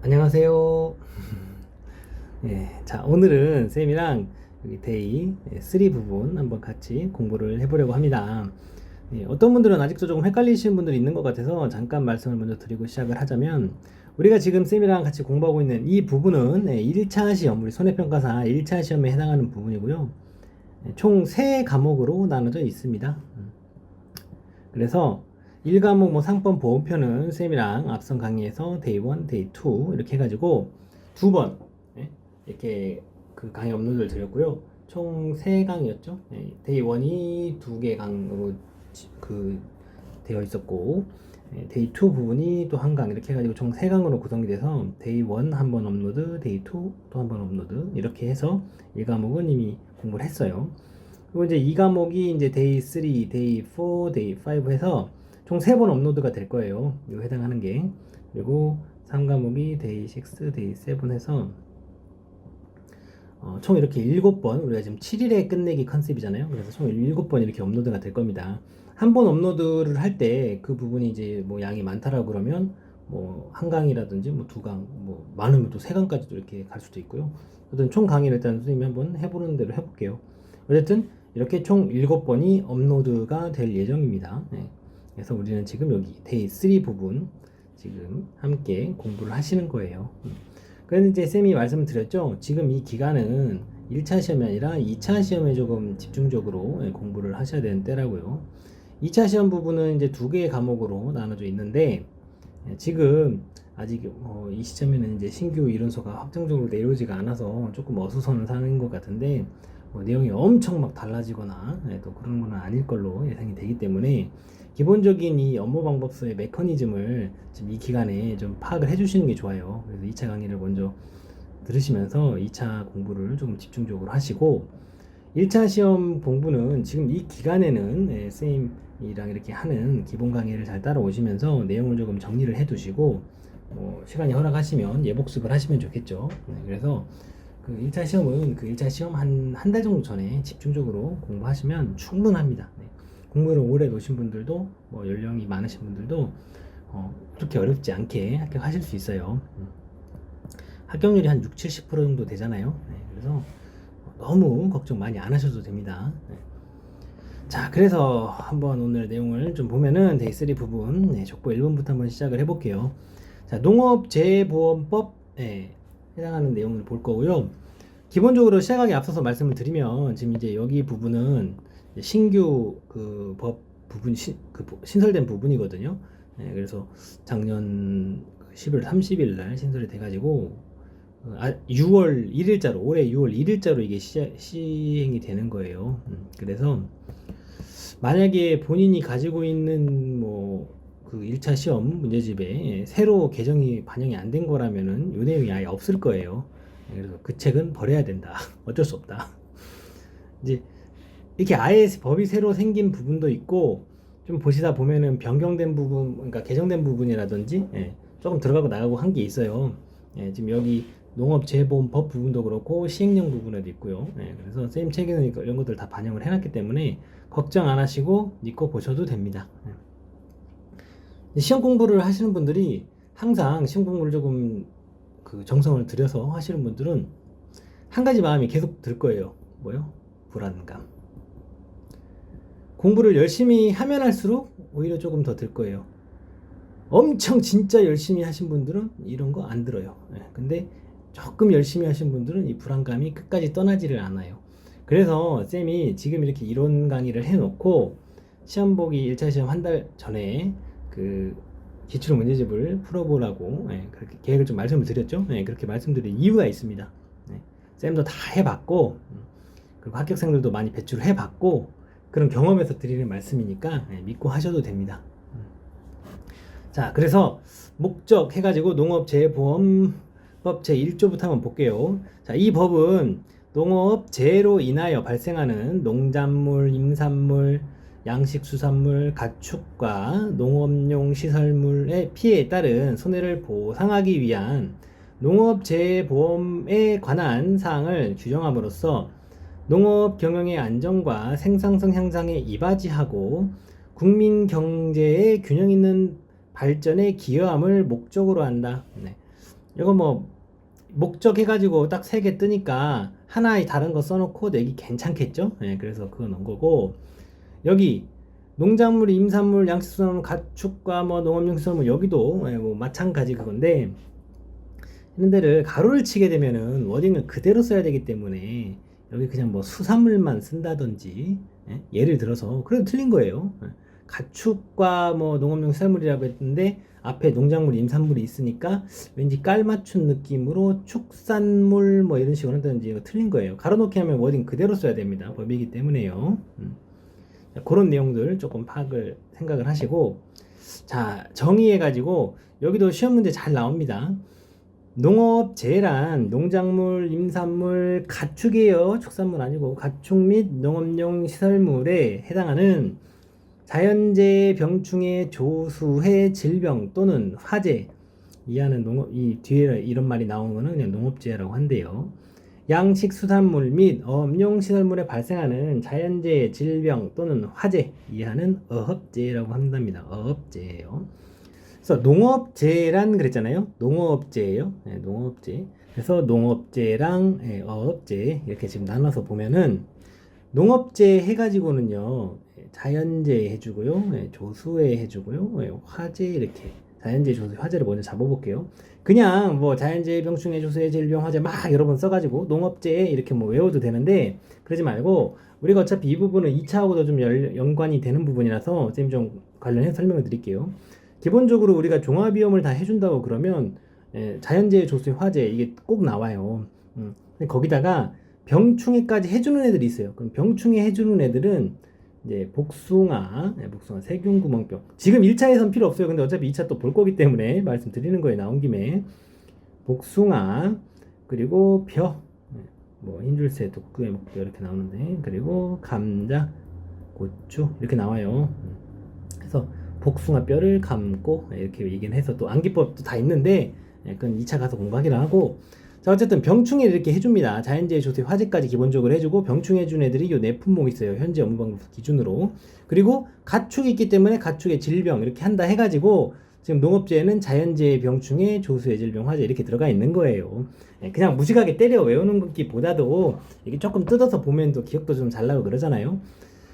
안녕하세요. 자, 오늘은 쌤이랑 여기 데이 3 부분 한번 같이 공부를 해보려고 합니다. 어떤 분들은 아직도 조금 헷갈리시는 분들이 있는 것 같아서 잠깐 말씀을 먼저 드리고 시작을 하자면, 우리가 지금 쌤이랑 같이 공부하고 있는 이 부분은 1차 시험, 우리 손해평가사 1차 시험에 해당하는 부분이고요. 총 3과목으로 나눠져 있습니다. 그래서 1과목 뭐 상품 보험편은 쌤이랑 앞선 강의에서 데이 1, 데이 2 이렇게 해가지고 2번 이렇게 그 강의 업로드를 드렸고요. 총 3강이었죠. 데이 1이 2개 강으로 그 되어 있었고, 데이 2 부분이 또 한 강 이렇게 해가지고 총 3강으로 구성이 돼서 데이 1 한 번 업로드, 데이 2 또 한 번 업로드 이렇게 해서 1과목은 이미 공부를 했어요. 그리고 이제 2과목이 이제 데이 3, 데이 4, 데이 5 해서 총 3번 업로드가 될 거예요. 이거 해당하는 게. 그리고 3과목이 데이 6, 데이 7 해서 총 이렇게 7번, 우리가 지금 7일에 끝내기 컨셉이잖아요. 그래서 총 7번 이렇게 업로드가 될 겁니다. 한 번 업로드를 할 때 그 부분이 이제 뭐 양이 많다라고 그러면 뭐 한 강이라든지 뭐 두 강, 뭐 많으면 또 세 강까지도 이렇게 갈 수도 있고요. 어쨌든 총 강의를 일단 선생님이 한번 해보는 대로 해볼게요. 어쨌든 이렇게 총 7번이 업로드가 될 예정입니다. 그래서 우리는 지금 여기 데이 3 부분 지금 함께 공부를 하시는 거예요. 그런데 이제 쌤이 말씀을 드렸죠. 지금 이 기간은 1차 시험이 아니라 2차 시험에 조금 집중적으로 공부를 하셔야 되는 때라고요. 2차 시험 부분은 이제 2개의 과목으로 나눠져 있는데, 지금 아직 이 시점에는 이제 신규 이론서가 확정적으로 내려오지가 않아서 조금 어수선한 상황인 것 같은데, 내용이 엄청 막 달라지거나 또 그런 건 아닐 걸로 예상이 되기 때문에, 기본적인 이 업무 방법서의 메커니즘을 지금 이 기간에 좀 파악을 해주시는 게 좋아요. 그래서 2차 강의를 먼저 들으시면서 2차 공부를 조금 집중적으로 하시고, 1차 시험 공부는 지금 이 기간에는 쌤이랑 이렇게 하는 기본 강의를 잘 따라오시면서 내용을 조금 정리를 해 두시고, 시간이 허락하시면 예복습을 하시면 좋겠죠. 그래서 그 1차 시험은 그 1차 시험 한 달 정도 전에 집중적으로 공부하시면 충분합니다. 공부를 오래 놓으신 분들도, 연령이 많으신 분들도 그렇게 어렵지 않게 합격하실 수 있어요. 합격률이 한 6, 70% 정도 되잖아요. 그래서 너무 걱정 많이 안 하셔도 됩니다. 자, 그래서 한번 오늘 내용을 좀 보면은 데이 3 부분 족보 1번부터 한번 시작을 해볼게요. 자, 농업재보험법에 해당하는 내용을 볼 거고요. 기본적으로 시작하기 앞서서 말씀을 드리면, 지금 이제 여기 부분은 신규 그 법 부분 신설된 부분이거든요. 그래서 작년 11월 30일 날 신설이 돼가지고 6월 1일자로 올해 6월 1일자로 이게 시행이 되는 거예요. 그래서 만약에 본인이 가지고 있는 그 1차 시험 문제집에 새로 개정이 반영이 안 된 거라면은 이 내용이 아예 없을 거예요. 그래서 그 책은 버려야 된다. 어쩔 수 없다. 이제 이렇게 아예 법이 새로 생긴 부분도 있고, 좀 보시다 보면은 변경된 부분, 그러니까 개정된 부분이라든지 조금 들어가고 나가고 한 게 있어요. 지금 여기 농업재보험법 부분도 그렇고 시행령 부분에도 있고요. 그래서 쌤 책에는 이런 것들 다 반영을 해놨기 때문에 걱정 안 하시고 믿고 보셔도 됩니다. 시험 공부를 하시는 분들이 항상 시험 공부를 조금 그 정성을 들여서 하시는 분들은 한 가지 마음이 계속 들 거예요. 뭐요? 불안감. 공부를 열심히 하면 할수록 오히려 조금 더 들 거예요. 엄청 진짜 열심히 하신 분들은 이런 거 안 들어요. 근데 조금 열심히 하신 분들은 이 불안감이 끝까지 떠나지를 않아요. 그래서 쌤이 지금 이렇게 이론 강의를 해놓고 시험 보기 1차 시험 한 달 전에 그 기출 문제집을 풀어보라고 그렇게 계획을 좀 말씀을 드렸죠. 그렇게 말씀드린 이유가 있습니다. 쌤도 다 해봤고, 그리고 합격생들도 많이 배출을 해봤고, 그런 경험에서 드리는 말씀이니까 믿고 하셔도 됩니다. 자, 그래서 목적 해가지고 농업재보험법 제1조부터 한번 볼게요. 자, 이 법은 농업재해로 인하여 발생하는 농작물, 임산물, 양식수산물, 가축과 농업용 시설물의 피해에 따른 손해를 보상하기 위한 농업재해보험에 관한 사항을 규정함으로써 농업 경영의 안정과 생산성 향상에 이바지하고 국민 경제의 균형 있는 발전에 기여함을 목적으로 한다. 이거 뭐 목적 해가지고 딱 3개 뜨니까 하나의 다른 거 써놓고 내기 괜찮겠죠? 예, 그래서 그거 넣은 거고, 여기 농작물, 임산물, 양식수산물, 가축과 뭐 농업용식수산물 여기도 예, 뭐 마찬가지 그건데, 이런 데를 가로를 치게 되면은 워딩을 그대로 써야 되기 때문에 여기 그냥 뭐 수산물만 쓴다든지, 예? 예를 들어서 그래도 틀린 거예요. 예. 가축과 뭐 농업용 수산물이라고 했는데 앞에 농작물, 임산물이 있으니까 왠지 깔맞춘 느낌으로 축산물 뭐 이런 식으로 한다든지 이거 틀린 거예요. 가로놓기 하면 워딩 그대로 써야 됩니다. 법이기 때문에요. 자, 그런 내용들 조금 파악을 생각을 하시고, 자, 정의해가지고 여기도 시험 문제 잘 나옵니다. 농업재란 농작물, 임산물, 가축이에요. 축산물 아니고 가축 및 농업용 시설물에 해당하는 자연재해, 병충해, 조수해, 질병 또는 화재 이하는 이 뒤에 이런 말이 나오는 거는 그냥 농업재해라고 한대요. 양식수산물 및 어업용 시설물에 발생하는 자연재해, 질병 또는 화재 이하는 어업재해라고 한답니다. 어업재해요. 그래서 농업재해란 그랬잖아요. 농업재예요. 네, 농업재. 그래서 농업재랑 어업재 이렇게 지금 나눠서 보면은 농업재 해가지고는요, 자연재해 해주고요, 조수해 해주고요, 화재 이렇게 자연재해, 조수해, 화재를 먼저 잡아볼게요. 그냥 뭐 자연재해, 병충해, 조수해, 질병, 화재 막 여러 번 써가지고 농업재해 이렇게 뭐 외워도 되는데 그러지 말고 우리가 어차피 이 부분은 2차하고도 좀 연관이 되는 부분이라서 쌤이 좀 관련해서 설명을 드릴게요. 기본적으로 우리가 종합위험을 다 해준다고 그러면 자연재해, 조수해, 화재 이게 꼭 나와요. 근데 거기다가 병충해까지 해주는 애들이 있어요. 그럼 병충해 해주는 애들은 이제 복숭아, 세균구멍병. 지금 1차에선 필요 없어요. 근데 어차피 2차 또 볼 거기 때문에 말씀드리는 거예요. 나온 김에 복숭아, 그리고 벼, 뭐 흰줄새, 독두의 목뼈 이렇게 나오는데, 그리고 감자, 고추 이렇게 나와요. 그래서 복숭아 뼈를 감고 이렇게 얘기는 해서 또 암기법도 다 있는데 그건 2차 가서 공부하기로 하고, 자, 어쨌든 병충해 이렇게 해줍니다. 자연재해, 조세, 화재까지 기본적으로 해주고 병충해 준 애들이 요 네 품목 있어요. 현재 업무방법 기준으로. 그리고 가축이 있기 때문에 가축의 질병 이렇게 한다 해가지고 지금 농업재해는 자연재해, 병충해, 조수의 질병, 화재 이렇게 들어가 있는 거예요. 그냥 무식하게 때려 외우는 것보다도 이게 조금 뜯어서 보면 또 기억도 좀 잘 나고 그러잖아요.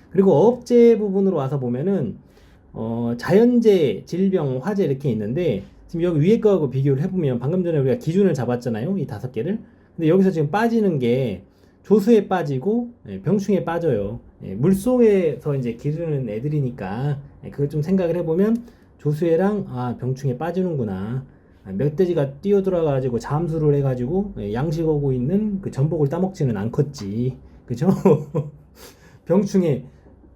그리고 어업재 부분으로 와서 보면은 자연재해, 질병, 화재 이렇게 있는데 지금 여기 위에 거하고 비교를 해보면 방금 전에 우리가 기준을 잡았잖아요. 이 5개를. 근데 여기서 지금 빠지는 게 조수에 빠지고 병충해 빠져요. 물속에서 이제 기르는 애들이니까 그걸 좀 생각을 해보면 조수해랑 병충해 빠지는구나. 멧돼지가 뛰어들어가지고 잠수를 해가지고 양식하고 있는 그 전복을 따먹지는 않겠지. 그죠?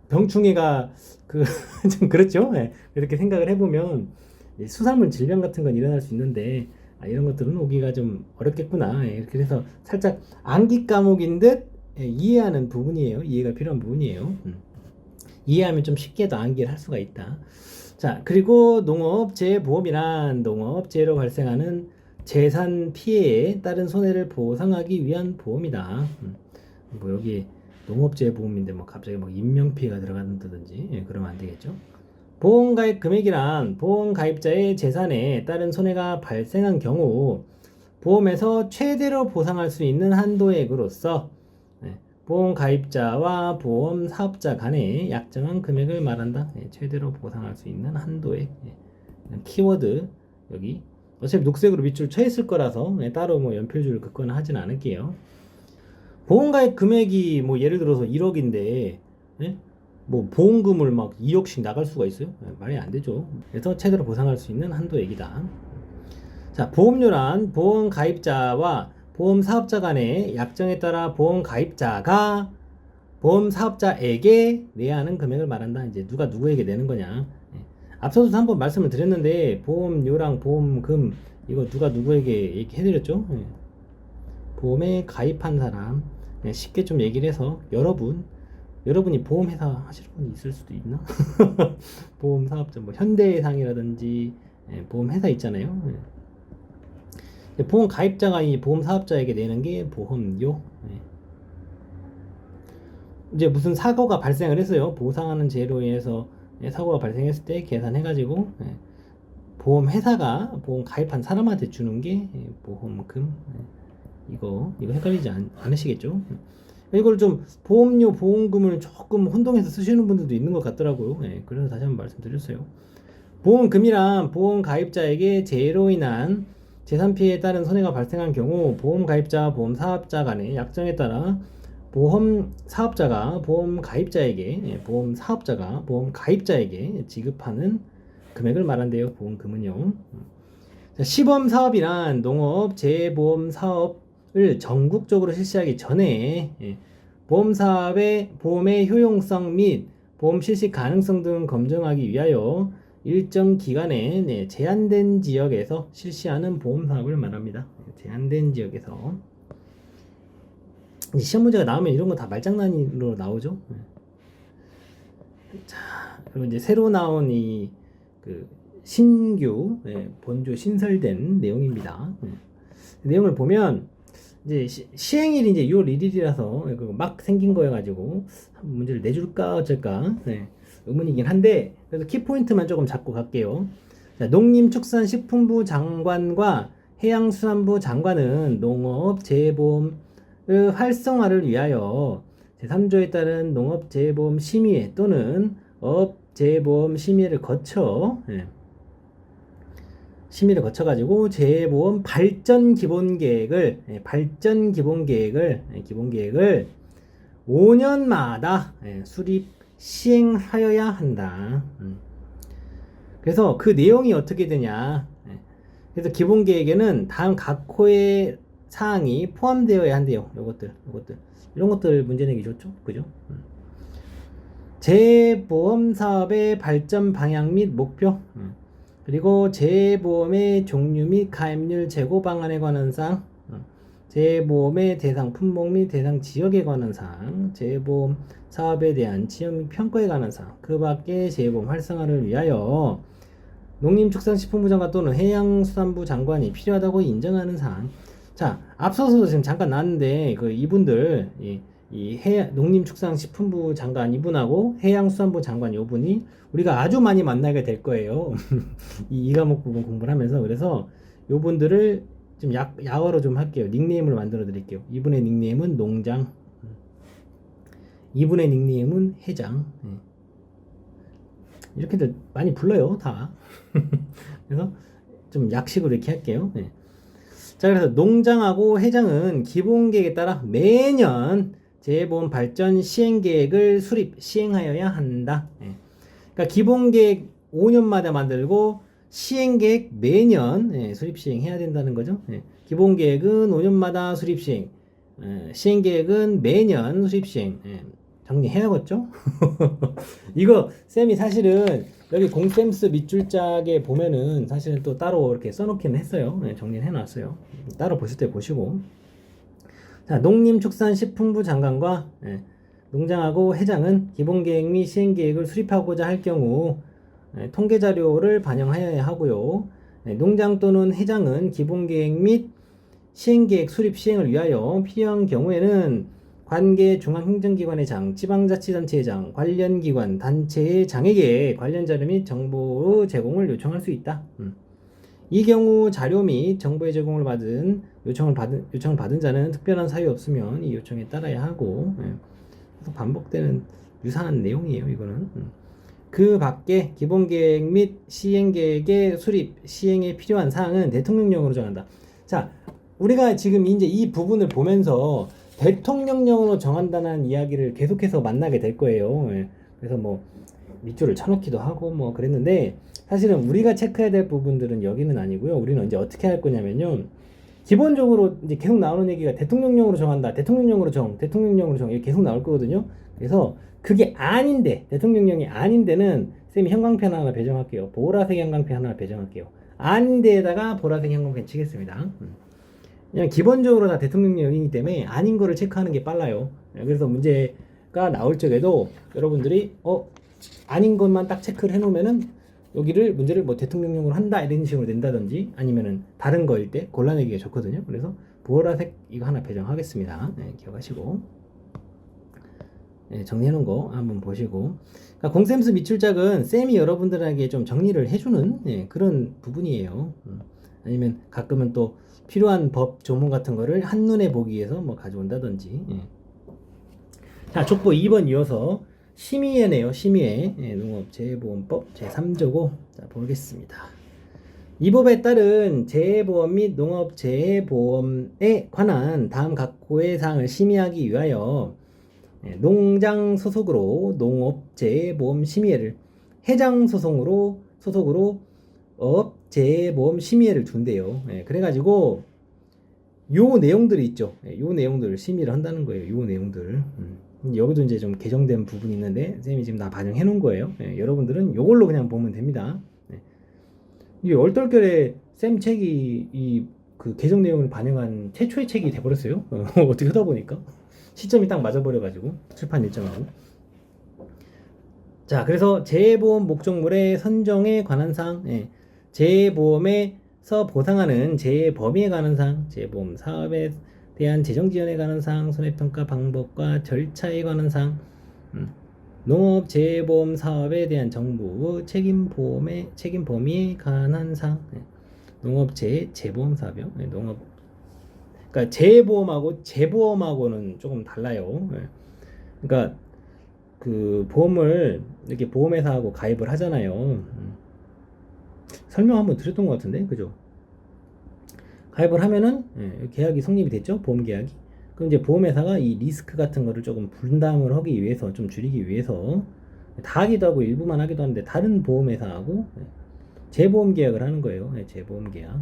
병충해가 그 좀 그렇죠. 이렇게 생각을 해보면 수산물 질병 같은 건 일어날 수 있는데 이런 것들은 오기가 좀 어렵겠구나. 그래서 살짝 암기 과목인 듯 이해하는 부분이에요. 이해가 필요한 부분이에요. 이해하면 좀 쉽게도 암기를 할 수가 있다. 자, 그리고 농업재해보험이란 농업재해로 발생하는 재산 피해에 따른 손해를 보상하기 위한 보험이다. 뭐 여기 농업재해보험인데 뭐 갑자기 막 인명피해가 들어간다든지 그러면 안 되겠죠. 보험가입 금액이란 보험가입자의 재산에 따른 손해가 발생한 경우 보험에서 최대로 보상할 수 있는 한도액으로서 보험가입자와 보험사업자 간의 약정한 금액을 말한다. 최대로 보상할 수 있는 한도액. 키워드 여기 어차피 녹색으로 밑줄 쳐 있을 거라서 따로 뭐 연필줄 긋거나 하진 않을게요. 보험가입 금액이 뭐 예를 들어서 1억인데 뭐 보험금을 막 2억씩 나갈 수가 있어요? 말이 안 되죠. 그래서 최대로 보상할 수 있는 한도액이다. 자, 보험료란 보험 가입자와 보험 사업자 간의 약정에 따라 보험 가입자가 보험 사업자에게 내야 하는 금액을 말한다. 이제 누가 누구에게 내는 거냐. 앞서도 한번 말씀을 드렸는데 보험료랑 보험금 이거 누가 누구에게 얘기해드렸죠? 보험에 가입한 사람 쉽게 좀 얘기를 해서 여러분이 보험회사 하시는 분이 있을 수도 있나? 보험 사업자 뭐 현대해상이라든지 보험회사 있잖아요. 보험 가입자가 이 보험 사업자에게 내는 게 보험료. 이제 무슨 사고가 발생을 했어요. 보상하는 죄로 인해서 사고가 발생했을 때 계산해가지고 보험 회사가 보험 가입한 사람한테 주는 게 보험금. 이거 헷갈리지 않으시겠죠? 이걸 좀 보험료 보험금을 조금 혼동해서 쓰시는 분들도 있는 것 같더라고요. 그래서 다시 한번 말씀드렸어요. 보험금이란 보험 가입자에게 재해로 인한 재산 피해에 따른 손해가 발생한 경우 보험 가입자와 보험 사업자 간의 약정에 따라 보험 사업자가 보험 가입자에게 지급하는 금액을 말한대요. 보험금은요. 시범 사업이란 농업 재보험 사업을 전국적으로 실시하기 전에 보험 사업의 보험의 효용성 및 보험 실시 가능성 등 검증하기 위하여 일정 기간에 제한된 지역에서 실시하는 보험 사업을 말합니다. 제한된 지역에서. 시험 문제가 나오면 이런 거 다 말장난으로 나오죠. 자, 그리고 이제 새로 나온 그 신규 본조 신설된 내용입니다. 내용을 보면 이제 시행일이 이제 6월 1일이라서 막 생긴 거여가지고 문제를 내줄까 어쩔까 의문이긴 한데, 그래서 키포인트만 조금 잡고 갈게요. 자, 농림축산식품부 장관과 해양수산부 장관은 농업재해보험의 활성화를 위하여 제3조에 따른 농업재해보험 심의회 또는 업재해보험 심의를 거쳐가지고 재해보험 발전 기본계획을 5년마다 수립 시행하여야 한다. 그래서 그 내용이 어떻게 되냐? 그래서 기본계획에는 다음 각 호의 사항이 포함되어야 한대요. 요것들 이런 것들 문제 내기 좋죠, 그죠? 재보험 사업의 발전 방향 및 목표, 그리고 재보험의 종류 및 가입률 재고 방안에 관한 사항, 재보험의 대상 품목 및 대상 지역에 관한 사항, 재보험 사업에 대한 지역 및 평가에 관한 사항, 그 밖에 재보험 활성화를 위하여 농림축산식품부 장관 또는 해양수산부 장관이 필요하다고 인정하는 사항. 자, 앞서서도 지금 잠깐 나왔는데 이분들 농림축산식품부 장관 이분하고 해양수산부 장관 이분이 우리가 아주 많이 만나게 될 거예요. 이 과목 부분 공부를 하면서. 그래서 이분들을 좀 야어로 좀 할게요. 닉네임을 만들어 드릴게요. 이분의 닉네임은 농장, 이분의 닉네임은 해장. 이렇게들 많이 불러요, 다. 그래서 좀 약식으로 이렇게 할게요. 자, 그래서 농장하고 해장은 기본계획에 따라 매년 재보험 발전 시행계획을 시행하여야 한다. 그러니까 기본계획 5년마다 만들고 시행계획 매년 수립 시행해야 된다는 거죠. 기본계획은 5년마다 수립 시행, 시행계획은 매년 수립 시행. 정리해야겠죠? 이거 쌤이 사실은 여기 공쌤스 밑줄짝에 보면은 사실은 또 따로 이렇게 써놓기는 했어요. 정리를 해놨어요. 따로 보실 때 보시고. 자, 농림축산식품부 장관과 농장하고 해장은 기본계획 및 시행계획을 수립하고자 할 경우 통계자료를 반영하여야 하고요. 농장 또는 해장은 기본계획 및 시행계획 수립 시행을 위하여 필요한 경우에는 관계 중앙행정기관의 장, 지방자치단체의 장, 관련 기관, 단체의 장에게 관련 자료 및 정보 제공을 요청할 수 있다. 이 경우 자료 및 정보의 제공을 요청을 받은 자는 특별한 사유 없으면 이 요청에 따라야 하고, 계속 반복되는 유사한 내용이에요. 이거는. 그 밖에 기본계획 및 시행계획의 수립, 시행에 필요한 사항은 대통령령으로 정한다. 자, 우리가 지금 이제 이 부분을 보면서 대통령령으로 정한다는 이야기를 계속해서 만나게 될 거예요. 그래서 뭐 밑줄을 쳐넣기도 하고 뭐 그랬는데, 사실은 우리가 체크해야 될 부분들은 여기는 아니고요. 우리는 이제 어떻게 할 거냐면요. 기본적으로 이제 계속 나오는 얘기가 대통령령으로 정한다. 대통령령으로 정. 이렇게 계속 나올 거거든요. 그래서 그게 아닌데, 대통령령이 아닌데는 쌤이 형광펜 하나 배정할게요. 보라색 형광펜 하나 배정할게요. 아닌데에다가 보라색 형광펜 치겠습니다. 그냥 기본적으로 다 대통령령이기 때문에 아닌 거를 체크하는 게 빨라요. 그래서 문제가 나올 적에도 여러분들이 아닌 것만 딱 체크를 해놓으면은 여기를 문제를 뭐 대통령령으로 한다 이런 식으로 낸다든지 아니면은 다른 거일 때 골라내기가 좋거든요. 그래서 보라색 이거 하나 배정하겠습니다. 기억하시고. 정리해 놓은 거 한번 보시고, 그러니까 공셈수 미출작은 쌤이 여러분들에게 좀 정리를 해주는 그런 부분이에요. 아니면 가끔은 또 필요한 법 조문 같은 거를 한눈에 보기 위해서 뭐 가져온다든지. 자, 족보 2번 이어서 심의회네요. 심의회. 농업재해보험법 제3조고, 자, 보겠습니다. 이 법에 따른 재해보험 및 농업재해보험에 관한 다음 각호의 사항을 심의하기 위하여 농장 소속으로 농업재해보험 심의회를, 해장 소속으로 업재해보험 심의회를 둔대요. 그래가지고 요 내용들이 있죠. 요 내용들을 심의를 한다는 거예요. 요 내용들. 여기도 이제 좀 개정된 부분이 있는데 쌤이 지금 다 반영해 놓은 거예요. 여러분들은 요걸로 그냥 보면 됩니다. 이 얼떨결에 쌤 책이 이 그 개정 내용을 반영한 최초의 책이 돼버렸어요. 어떻게 하다 보니까 시점이 딱 맞아버려가지고 출판 일정하고. 자, 그래서 재해보험 목적물의 선정에 관한 사항, 재해보험에서 보상하는 재해 범위에 관한 사항, 재해보험 사업에 대한 재정 지원에 관한 사항, 손해평가 방법과 절차에 관한 사항, 농업재해보험 사업에 대한 정부 책임 범위에 관한 사항, 농업재해보험 사업이요. 그러니까 재해보험하고 재보험하고는 조금 달라요. 그러니까 그 보험을 이렇게 보험회사하고 가입을 하잖아요. 설명 한번 드렸던 것 같은데, 그죠? 가입을 하면은 계약이 성립이 됐죠, 보험 계약이. 그럼 이제 보험회사가 이 리스크 같은 거를 조금 분담을 하기 위해서, 좀 줄이기 위해서 다 하기도 하고 일부만 하기도 하는데 다른 보험회사하고 재보험 계약을 하는 거예요. 재보험 계약.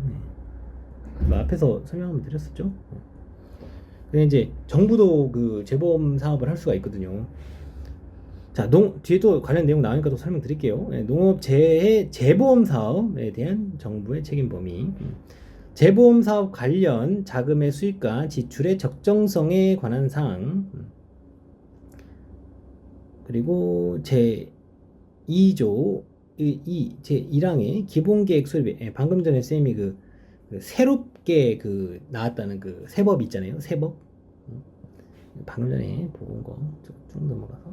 뭐 앞에서 설명 한번 드렸었죠. 근데 이제 정부도 그 재보험 사업을 할 수가 있거든요. 자, 뒤에도 관련 내용 나오니까 또 설명드릴게요. 농업재해 재보험 사업에 대한 정부의 책임 범위. 재보험 사업 관련 자금의 수익과 지출의 적정성에 관한 사항. 그리고 제2조 제1항의 기본계획 수립. 방금 전에 쌤이 그 새롭게 그 나왔다는 그 세법 있잖아요. 세법. 방금 전에 보고 온 거 쭉 넘어가서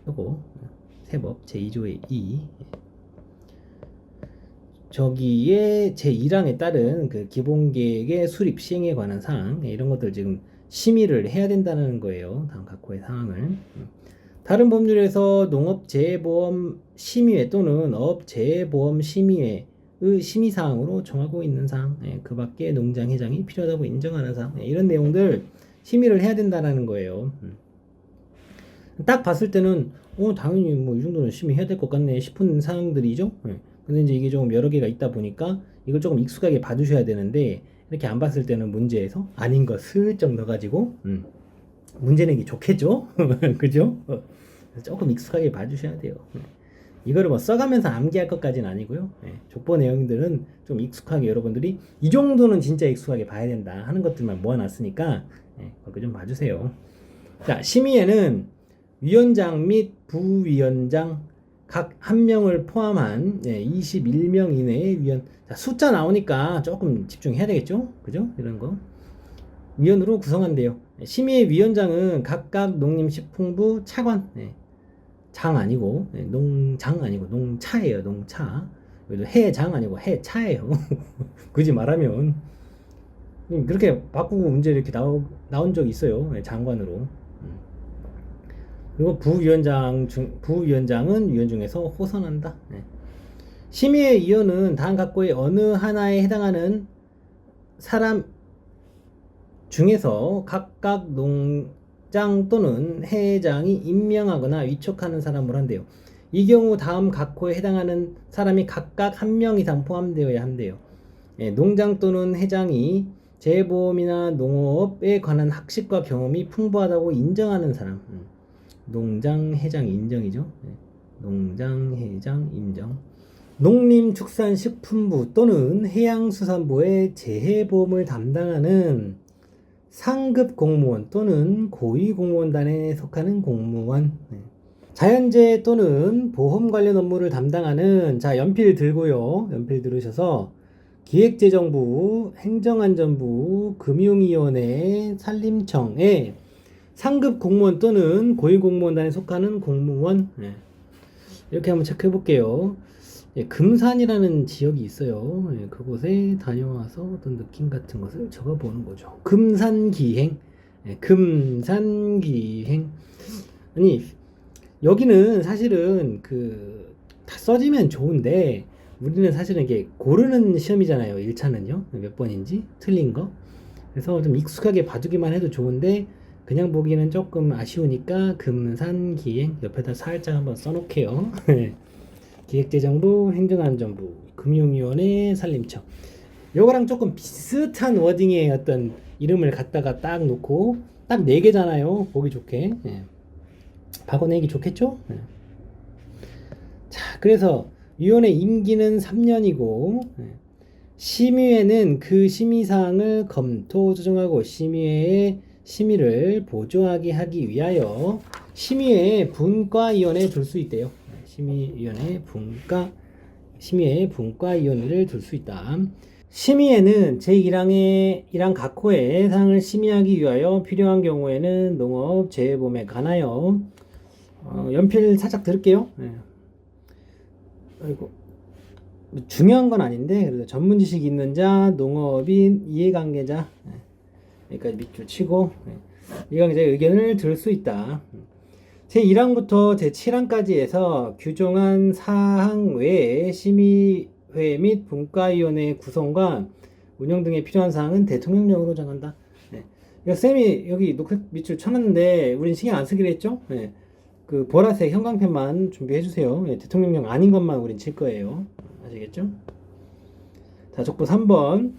요거 세법 제2조의 2 저기에 제1항에 따른 그 기본계획의 수립 시행에 관한 사항, 이런 것들 지금 심의를 해야 된다는 거예요. 다음 각호의 사항을. 다른 법률에서 농업재해보험 심의회 또는 업재해보험 심의회의 심의사항으로 정하고 있는 사항, 그 밖에 농장회장이 필요하다고 인정하는 사항, 이런 내용들 심의를 해야 된다는 거예요. 딱 봤을 때는 당연히 뭐 이 정도는 심의해야 될 것 같네 싶은 사항들이죠. 근데 이제 이게 조금 여러 개가 있다 보니까 이걸 조금 익숙하게 봐주셔야 되는데, 이렇게 안 봤을 때는 문제에서 아닌 거 슬쩍 넣어가지고 문제 내기 좋겠죠. 그죠? 조금 익숙하게 봐주셔야 돼요. 이거를 뭐 써가면서 암기할 것까지는 아니고요. 족보 내용들은 좀 익숙하게 여러분들이 이 정도는 진짜 익숙하게 봐야 된다 하는 것들만 모아놨으니까 그거 좀 봐주세요. 자, 심의에는 위원장 및 부위원장 각 한 명을 포함한 21명 이내의 위원. 자, 숫자 나오니까 조금 집중해야 되겠죠? 그죠? 이런 거 위원으로 구성한대요. 심의의 위원장은 각각 농림식품부 차관, 장 아니고 농장 아니고 농차예요. 농차. 여기도 해장 아니고 해차예요. 굳이 말하면 그렇게 바꾸고 문제 이렇게 나온 적이 있어요. 장관으로. 그리고 부위원장은 위원 중에서 호선한다. 심의의 위원은 다음 각호의 어느 하나에 해당하는 사람 중에서 각각 농장 또는 회장이 임명하거나 위촉하는 사람으로 한대요. 이 경우 다음 각호에 해당하는 사람이 각각 한 명 이상 포함되어야 한대요. 농장 또는 회장이 재보험이나 농업에 관한 학식과 경험이 풍부하다고 인정하는 사람. 농장 회장 인정이죠. 농장 회장 인정. 농림축산식품부 또는 해양수산부의 재해보험을 담당하는 상급 공무원 또는 고위 공무원단에 속하는 공무원. 자연재해 또는 보험 관련 업무를 담당하는, 자, 연필 들고요. 연필 들으셔서 기획재정부, 행정안전부, 금융위원회, 산림청에 상급 공무원 또는 고위공무원단에 속하는 공무원. 예. 이렇게 한번 체크해 볼게요. 예, 금산이라는 지역이 있어요. 예, 그곳에 다녀와서 어떤 느낌 같은 것을 적어보는 거죠. 금산기행. 예, 금산기행. 아니, 여기는 사실은 다 써지면 좋은데, 우리는 사실은 이게 고르는 시험이잖아요. 1차는요. 몇 번인지 틀린 거. 그래서 좀 익숙하게 봐두기만 해도 좋은데, 그냥 보기는 조금 아쉬우니까 금산기행 옆에다 살짝 한번 써놓게요. 기획재정부, 행정안전부, 금융위원회, 산림청. 요거랑 조금 비슷한 워딩의 어떤 이름을 갖다가 딱 놓고 딱 4개잖아요. 보기 좋게. 예. 바꿔내기 좋겠죠? 예. 자, 그래서 위원회 임기는 3년이고 심의회는 그 심의사항을 검토 조정하고 심의회의 심의를 보조하게 하기 위하여 심의회에 분과위원회 둘 수 있대요. 심의위원회 심의회에 분과위원회를 둘 수 있다. 심의회는 제1항의 각 호의 사항을 심의하기 위하여 필요한 경우에는 농업 재해보험에 관하여 연필 살짝 들을게요. 네. 아이고, 중요한 건 아닌데 그래도 전문 지식이 있는 자, 농업인, 이해관계자, 여기까지 밑줄 치고 이해관계자의 의견을 들을 수 있다. 제1항부터 제7항까지 해서 규정한 사항 외에 심의회 및 분과위원회의 구성과 운영 등에 필요한 사항은 대통령령으로 정한다. 네. 쌤이 여기 녹색 밑줄 쳐놨는데 우린 신경 안 쓰기로 했죠? 네. 그 보라색 형광펜만 준비해 주세요. 네. 대통령령 아닌 것만 우린 칠 거예요. 아시겠죠? 자, 족보 3번.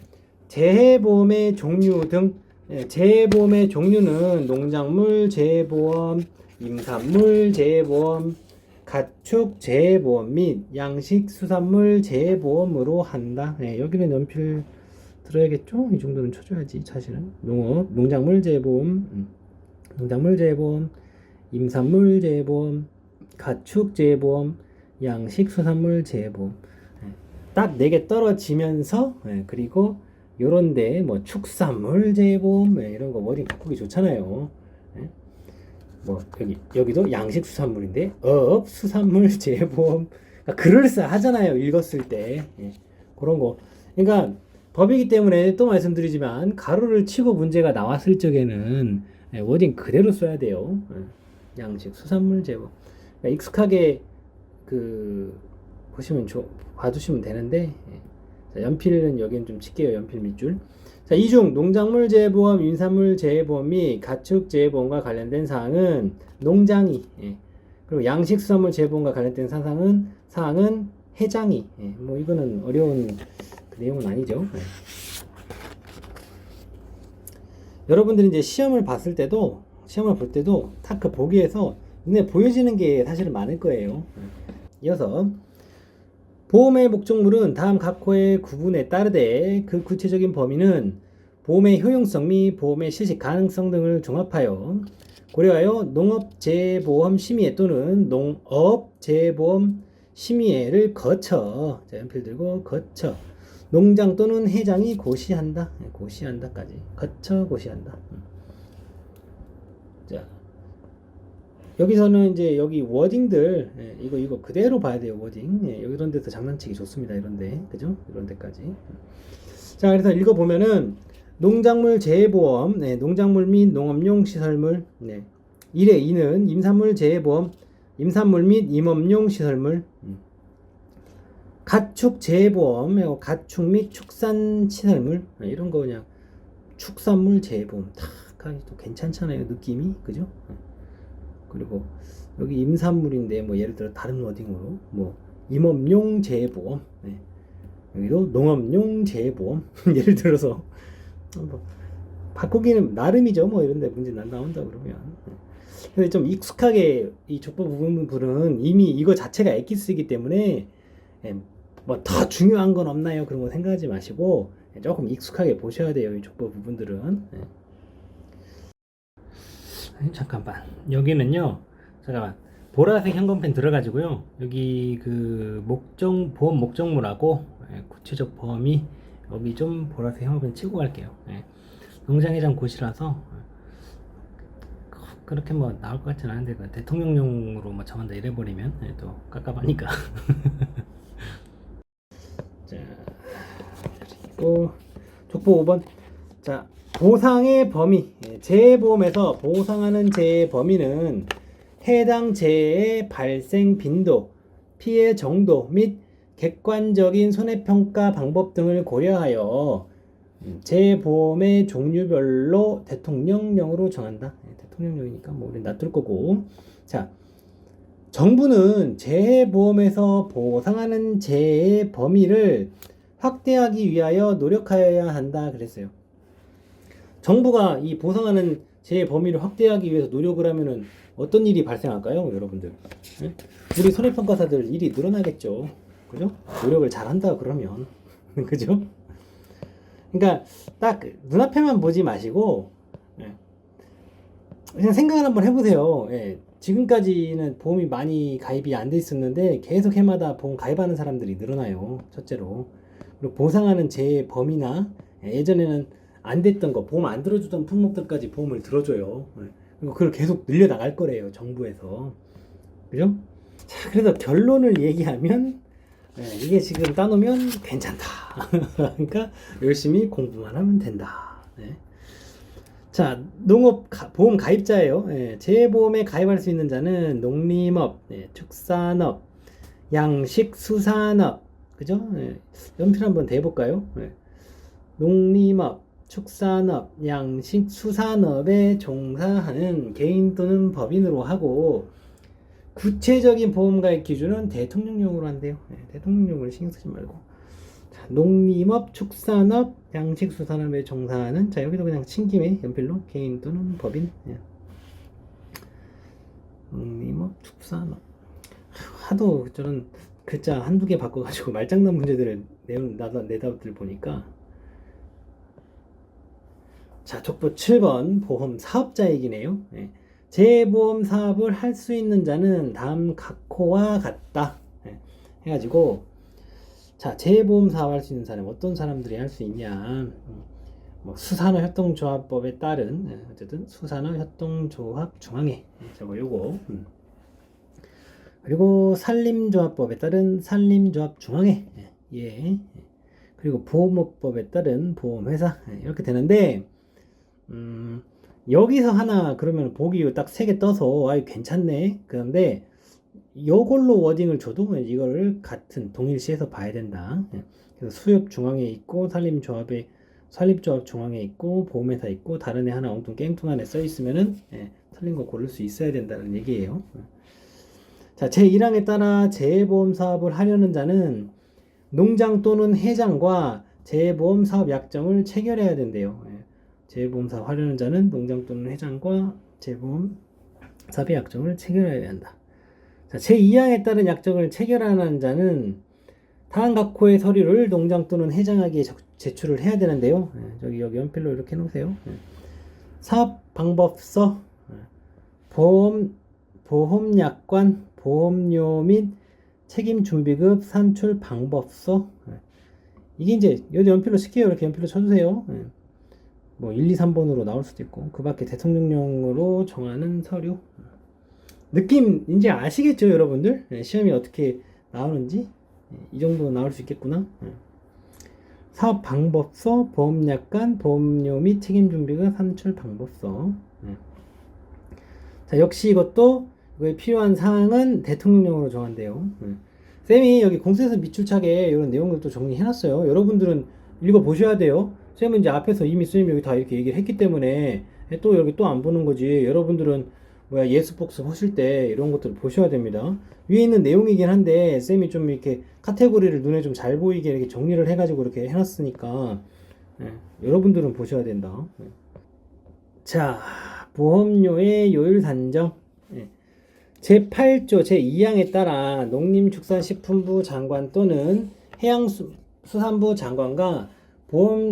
재해보험의 종류 등. 네. 재해보험의 종류는 농작물 재해보험, 임산물 재해보험, 가축 재해보험 및 양식 수산물 재해보험으로 한다. 네, 여기는 연필 들어야겠죠? 이 정도는 쳐줘야지 사실은. 농작물 재해보험, 농작물 재해보험, 임산물 재해보험, 가축 재해보험, 양식 수산물 재해보험. 네, 딱 4개 떨어지면서 그리고 요런데 뭐 축산물 재해보험 이런 거 워딩 바꾸기 좋잖아요. 뭐 여기도 양식 수산물인데 수산물 재해보험, 그러니까 그럴싸하잖아요. 읽었을 때. 그런 거. 그러니까 법이기 때문에 또 말씀드리지만 가로를 치고 문제가 나왔을 적에는 워딩 그대로 써야 돼요. 양식 수산물 재해보험. 그러니까 익숙하게 봐두시면 되는데. 자, 연필은 여기는 좀 칠게요. 연필 밑줄. 자, 이중 농작물 재해보험, 임산물 재해보험 및 가축 재해보험과 관련된 사항은 농장이, 그리고 양식수산물 재해보험과 관련된 사항은 해장이. 뭐 이거는 어려운 내용은 아니죠. 여러분들이 이제 시험을 볼 때도 딱 그 보기에서 눈에 보여지는 게 사실은 많을 거예요. 이어서 보험의 목적물은 다음 각 호의 구분에 따르되 그 구체적인 범위는 보험의 효용성 및 보험의 실시 가능성 등을 종합하여 고려하여 농업재해보험 심의회 또는 농업재해보험 심의회를 거쳐, 자, 연필 들고 거쳐 농장 또는 해장이 고시한다. 고시한다까지. 거쳐 고시한다. 자, 여기서는 이제 여기 워딩들 이거 그대로 봐야 돼요. 워딩. 이런 데서 장난치기 좋습니다. 이런데 그죠? 이런 데까지. 자, 그래서 읽어보면은 농작물 재해보험, 농작물 및 농업용 시설물. 1의 2는 임산물 재해보험, 임산물 및 임업용 시설물. 가축 재해보험, 가축 및 축산 시설물. 이런 거 그냥 축산물 재해보험 탁 하기 또 괜찮잖아요. 느낌이 그죠? 그리고 여기 임산물인데 뭐 예를 들어 다른 워딩으로 뭐 임업용 재해보험, 여기도 농업용 재해보험 예를 들어서 뭐 바꾸기는 나름이죠. 뭐 이런데 문제 나온다 그러면. 근데 좀 익숙하게 이 족보 부분은 이미 이거 자체가 엑기스이기 때문에 뭐 더 중요한 건 없나요? 그런 거 생각하지 마시고 조금 익숙하게 보셔야 돼요. 이 족보 부분들은. 잠깐만, 여기는요, 잠깐만, 보라색 형광펜 들어가지고요, 여기 보험 목적물하고 구체적 범위 여기 좀 보라색 형광펜 치고 갈게요. 농장해장 고시라서 그렇게 뭐 나올 것 같지는 않은데 그 대통령령으로 뭐 정한다 이래버리면 또 깝깝하니까. 자, 그리고 족보 5번. 자, 보상의 범위. 재해보험에서 보상하는 재해의 범위는 해당 재해의 발생 빈도, 피해 정도 및 객관적인 손해평가 방법 등을 고려하여 재해보험의 종류별로 대통령령으로 정한다. 대통령령이니까 뭐 우린 놔둘 거고. 자, 정부는 재해보험에서 보상하는 재해의 범위를 확대하기 위하여 노력하여야 한다 그랬어요. 정부가 이 보상하는 재해 범위를 확대하기 위해서 노력을 하면은 어떤 일이 발생할까요, 여러분들? 네? 우리 손해평가사들 일이 늘어나겠죠. 그죠? 노력을 잘한다 그러면. 그죠? 그러니까 딱 눈앞에만 보지 마시고 그냥 생각을 한번 해보세요. 지금까지는 보험이 많이 가입이 안 돼 있었는데 계속 해마다 보험 가입하는 사람들이 늘어나요. 첫째로. 그리고 보상하는 재해 범위나 예전에는 안 됐던 거, 보험 안 들어주던 품목들까지 보험을 들어줘요. 그리고 그걸 계속 늘려나갈 거래요, 정부에서. 그죠? 자, 그래서 결론을 얘기하면, 이게 지금 따놓으면 괜찮다. 그러니까 열심히 공부만 하면 된다. 자, 농업 보험 가입자예요. 재해보험에 가입할 수 있는 자는 농림업, 축산업, 양식, 수산업, 그죠? 연필 한번 대볼까요? 농림업, 축산업, 양식, 수산업에 종사하는 개인 또는 법인으로 하고 구체적인 보험가입 기준은 대통령령으로 한대요. 대통령령을 신경 쓰지 말고. 자, 농림업, 축산업, 양식, 수산업에 종사하는, 자 여기도 그냥 친김에 연필로 개인 또는 법인. 농림업, 축산업. 하도 저는 글자 한두 개 바꿔가지고 말장난 문제들을 내다들 보니까. 자, 족보 7번 보험 사업자 얘기네요. 재보험 사업을 할 수 있는 자는 다음 각호와 같다. 해가지고 자, 재보험 사업 할 수 있는 사람 어떤 사람들이 할 수 있냐? 뭐 수산업협동조합법에 따른 어쨌든 수산업협동조합 중앙회 저거 요거. 그리고 산림조합법에 따른 산림조합 중앙회. 그리고 보험업법에 따른 보험회사 이렇게 되는데. 여기서 하나 그러면 보기 딱 3개 떠서 아이 괜찮네. 그런데 이걸로 워딩을 줘도 이거를 같은 동일시해서 봐야 된다. 그래서 수협 중앙에 있고 산림조합 중앙에 있고 보험회사 있고 다른 애 하나 엉뚱 깽뚱한 애 써 있으면은 틀린 거 고를 수 있어야 된다는 얘기예요. 자, 제1항에 따라 재해보험 사업을 하려는 자는 농장 또는 회장과 재해보험 사업 약정을 체결해야 된대요. 재해보험 사업 하려는 자는 농장 또는 회장과 재해보험 사업의 약정을 체결해야 한다. 자, 제2항에 따른 약정을 체결하는 자는 다음 각호의 서류를 농장 또는 회장에게 제출을 해야 되는데요. 여기 연필로 이렇게 해놓으세요. 사업방법서, 보험약관, 보험료 및 책임준비급 산출방법서. 이게 이제 여기 연필로 시켜요. 이렇게 연필로 쳐주세요. 뭐 1, 2, 3번으로 나올 수도 있고 그 밖에 대통령령으로 정하는 서류. 느낌 이제 아시겠죠, 여러분들? 시험이 어떻게 나오는지 이 정도 나올 수 있겠구나. 사업방법서, 보험약관, 보험료 및 책임준비급 산출방법서. 자, 역시 이것도 이거에 필요한 사항은 대통령령으로 정한대요. 쌤이 여기 공세서 미출착에 이런 내용들도 정리해놨어요. 여러분들은 읽어보셔야 돼요. 쌤은 이제 앞에서 이미 쌤이 여기 다 이렇게 얘기를 했기 때문에 또 여기 또 안 보는 거지. 여러분들은 예스복스 보실 때 이런 것들을 보셔야 됩니다. 위에 있는 내용이긴 한데 쌤이 좀 이렇게 카테고리를 눈에 좀 잘 보이게 이렇게 정리를 해가지고 이렇게 해놨으니까 여러분들은 보셔야 된다. 자, 보험료의 요율 산정. 제8조 제2항에 따라 농림축산식품부 장관 또는 해양수산부 장관과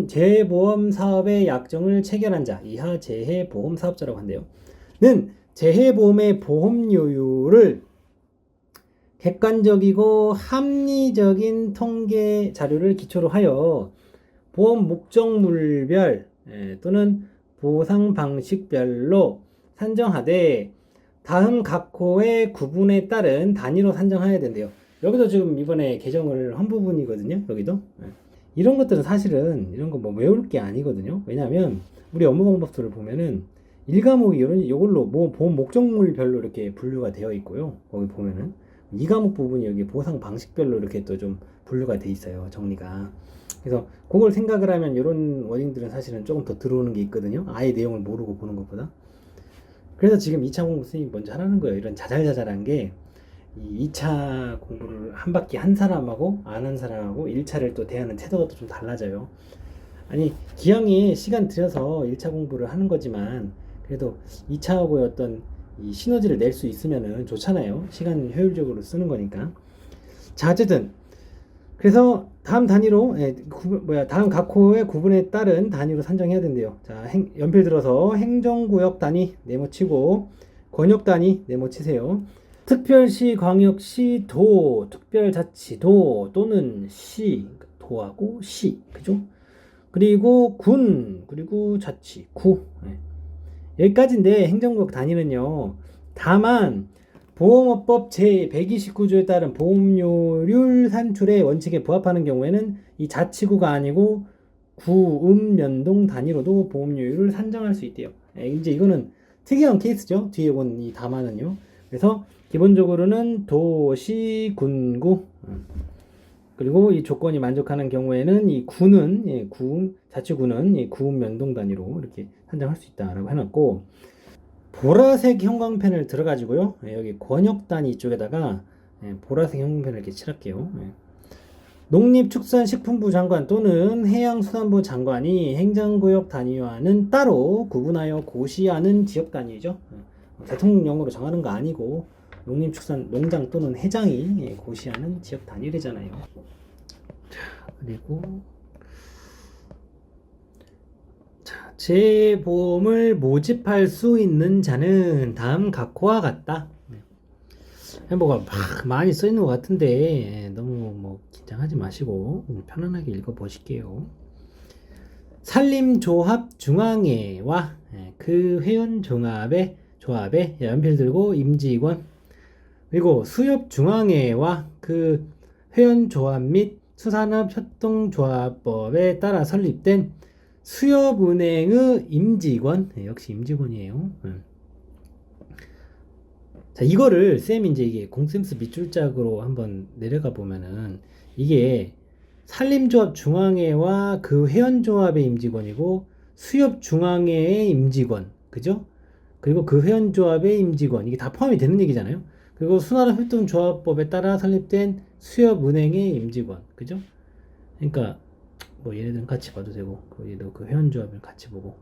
재해보험 사업의 약정을 체결한 자, 이하 재해보험 사업자라고 한대요. 는 재해보험의 보험료율을 객관적이고 합리적인 통계 자료를 기초로 하여 보험 목적물별 또는 보상 방식별로 산정하되 다음 각 호의 구분에 따른 단위로 산정해야 된대요. 여기도 지금 이번에 개정을 한 부분이거든요. 여기도. 이런 것들은 사실은 이런 거 뭐 외울 게 아니거든요. 왜냐하면 우리 업무방법서를 보면은 1과목이 이걸로 뭐 보험 목적물별로 이렇게 분류가 되어 있고요. 거기 보면은 2과목 부분이 여기 보상 방식별로 이렇게 또 좀 분류가 돼 있어요. 정리가. 그래서 그걸 생각을 하면 이런 워딩들은 사실은 조금 더 들어오는 게 있거든요. 아예 내용을 모르고 보는 것보다. 그래서 지금 2차 공부 선생님이 먼저 하라는 거예요. 이런 자잘자잘한 게 이 2차 공부를 한 바퀴 한 사람하고 안 한 사람하고 1차를 또 대하는 태도가 또 좀 달라져요. 아니 기왕에 시간 들여서 1차 공부를 하는 거지만 그래도 2차하고의 어떤 이 시너지를 낼 수 있으면은 좋잖아요. 시간 효율적으로 쓰는 거니까. 자, 어쨌든 그래서 다음 단위로 다음 각 호의 구분에 따른 단위로 산정해야 된대요. 자, 연필 들어서 행정구역 단위 네모치고 권역 단위 네모치세요. 특별시, 광역시, 도, 특별자치도 또는 시, 도하고 시, 그죠? 그리고 군, 그리고 자치, 구. 여기까지인데 행정구역 단위는요. 다만 보험업법 제129조에 따른 보험료율 산출의 원칙에 부합하는 경우에는 이 자치구가 아니고 구읍연동 단위로도 보험료율을 산정할 수 있대요. 이제 이거는 특이한 케이스죠. 뒤에 온 이 다만은요. 그래서 기본적으로는 도시, 군구 그리고 이 조건이 만족하는 경우에는 이 구는 자치구는 구읍연동 단위로 이렇게 산정할 수 있다라고 해놨고 보라색 형광펜을 들어가지고요. 여기 권역 단위 쪽에다가 보라색 형광펜을 이렇게 칠할게요. 농림축산식품부 장관 또는 해양수산부 장관이 행정구역 단위와는 따로 구분하여 고시하는 지역 단위죠. 대통령령으로 정하는 거 아니고 농림축산 농장 또는 회장이 고시하는 지역 단위래잖아요. 자, 그리고 재보험을 모집할 수 있는 자는 다음 각호와 같다. 뭐가 막 많이 써 있는 것 같은데 너무 뭐 긴장하지 마시고 편안하게 읽어 보실게요. 산림조합중앙회와 그 회원조합의 연필 들고 임직원 그리고 수협중앙회와 그 회원조합 및 수산업협동조합법에 따라 설립된 수협은행의 임직원 역시 임직원이에요. 자, 이거를 쌤이 이제 이게 공센스 밑줄짝으로 한번 내려가 보면은 이게 산림조합중앙회와 그 회원조합의 임직원이고 수협중앙회의 임직원, 그죠? 그리고 그 회원조합의 임직원 이게 다 포함이 되는 얘기잖아요. 그리고 수산업협동조합법에 따라 설립된 수협은행의 임직원, 그죠? 그러니까 뭐 얘네들은 같이 봐도 되고 얘도 그 회원조합을 같이 보고.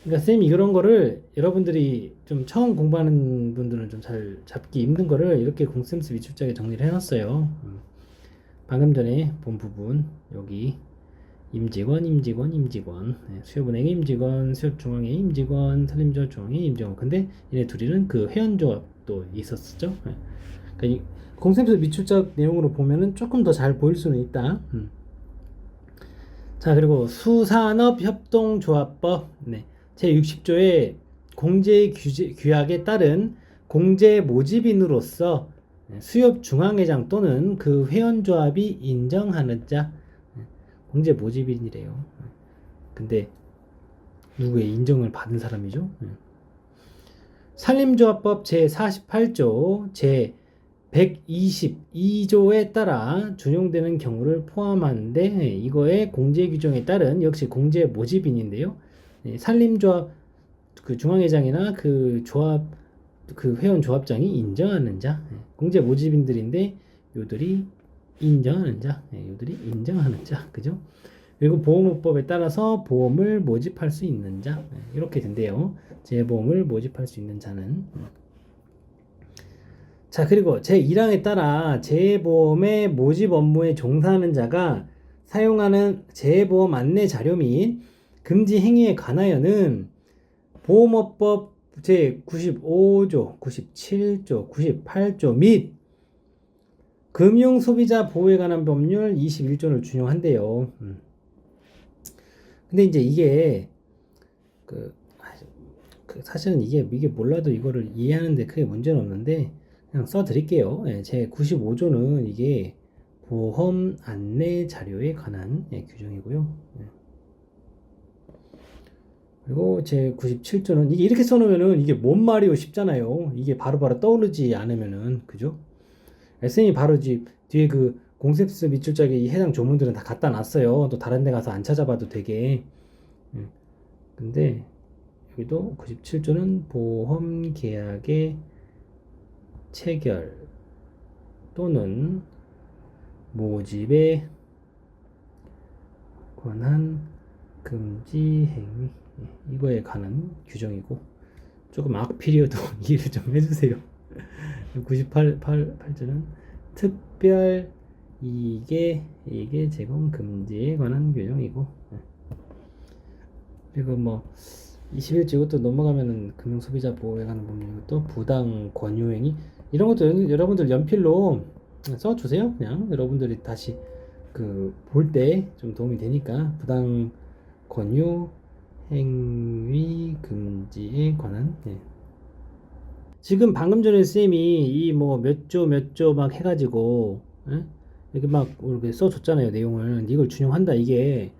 그러니까 쌤이 이런 거를 여러분들이 좀 처음 공부하는 분들은 좀 잘 잡기 힘든 거를 이렇게 공센스 밑줄짝에 정리를 해놨어요. 방금 전에 본 부분 여기 임직원, 수협은행의 임직원, 수협중앙의 임직원, 산림조합중앙의 임직원. 근데 얘네 둘이는 그 회원조합도 있었었죠. 그러니까 이 공센스 밑줄짝 내용으로 보면은 조금 더 잘 보일 수는 있다. 자, 그리고 수산업협동조합법 제60조의 공제규약에 따른 공제 모집인으로서 수협중앙회장 또는 그 회원조합이 인정하는 자 공제 모집인이래요. 근데 누구의 인정을 받은 사람이죠? 산림조합법 제48조 제122조에 따라 준용되는 경우를 포함하는데 이거의 공제 규정에 따른 역시 공제 모집인인데요. 산림조합 그 중앙회장이나 그 조합 그 회원 조합장이 인정하는 자 공제 모집인들인데 요들이 인정하는 자 그죠? 그리고 보험업법에 따라서 보험을 모집할 수 있는 자 이렇게 된대요. 재보험을 모집할 수 있는 자는 자, 그리고 제1항에 따라 재보험의 모집 업무에 종사하는 자가 사용하는 재보험 안내 자료 및 금지 행위에 관하여는 보험업법 제95조, 97조, 98조 및 금융소비자 보호에 관한 법률 21조를 준용한대요. 근데 이제 이게 사실은 이게 몰라도 이거를 이해하는데 크게 문제는 없는데 그냥 써 드릴게요. 예, 제 95조는 이게 보험 안내 자료에 관한 규정이고요. 예. 그리고 제 97조는 이게 이렇게 써놓으면은 이게 뭔 말이요 싶잖아요. 이게 바로바로 떠오르지 않으면은 그죠? SM이 바로 뒤에 그 공셉스 밑줄짝에 이 해당 조문들은 다 갖다 놨어요. 또 다른 데 가서 안 찾아봐도 되게. 근데 여기도 97조는 보험 계약의 체결 또는 모집에 관한 금지 행위 이거에 관한 규정이고 조금 악필이어도 이해를 좀 해주세요. 98조는 특별 이게 제공 금지에 관한 규정이고 그리고 뭐 21조 이것도 넘어가면은 금융소비자보호에 관한 법률 또 부당 권유행위 이런 것도 여러분들 연필로 써주세요. 그냥 여러분들이 다시 그 볼 때 좀 도움이 되니까 부당 권유 행위 금지에 관한 지금 방금 전에 쌤이 이 뭐 몇 조 막 해가지고 이렇게 막 이렇게 써줬잖아요 내용을. 이걸 준용한다 이게